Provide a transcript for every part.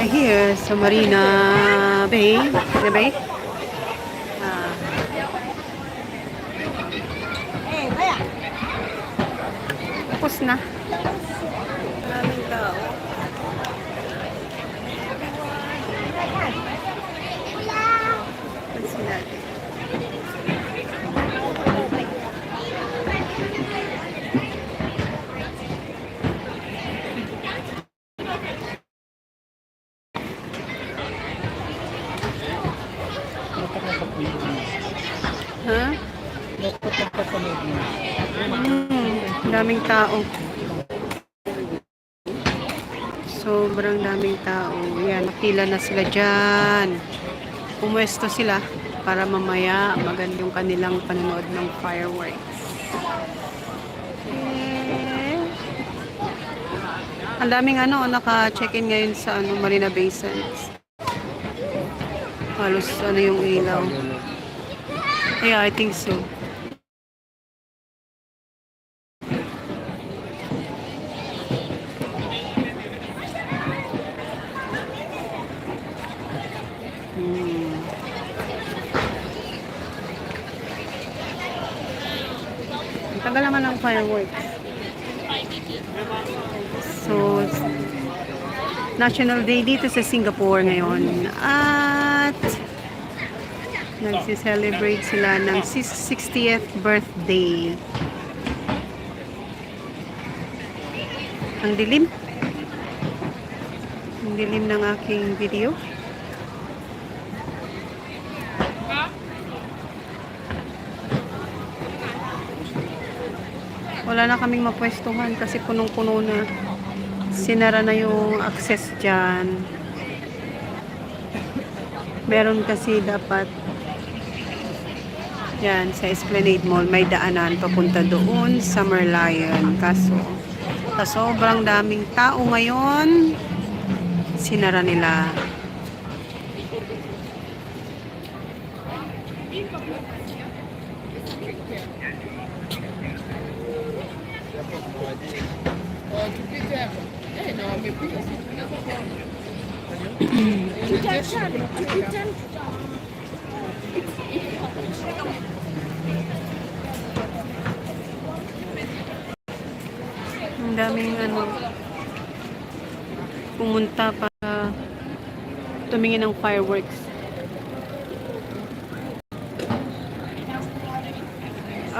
Here sa Marina Bay. Marina Bay? Ah, tapos na. Maraming tao. Pansin natin. Ha? Daming tao. Sobrang daming tao. Yan, nakila na sila dyan. Pumwesto sila para mamaya maganda yung kanilang panonood ng fireworks. Ang daming naka-check-in ngayon sa Marina Bay Sands. Halos yung ilaw. Yeah, I think so. Ang tagal naman ng fireworks. So, National Day dito sa Singapore ngayon. At nagsi-celebrate sila ng 60th birthday. Ang dilim. Ang dilim ng aking video. Wala na kaming mapwestuhan kasi punong-puno na. Sinara na yung access dyan. Meron kasi dapat yan sa Esplanade Mall may daanan papunta doon sa Merlion. Kaso sa sobrang daming tao ngayon, sinara nila. Ang daming pumunta para tumingin ng fireworks.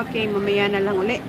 Okay, mamaya na lang uli.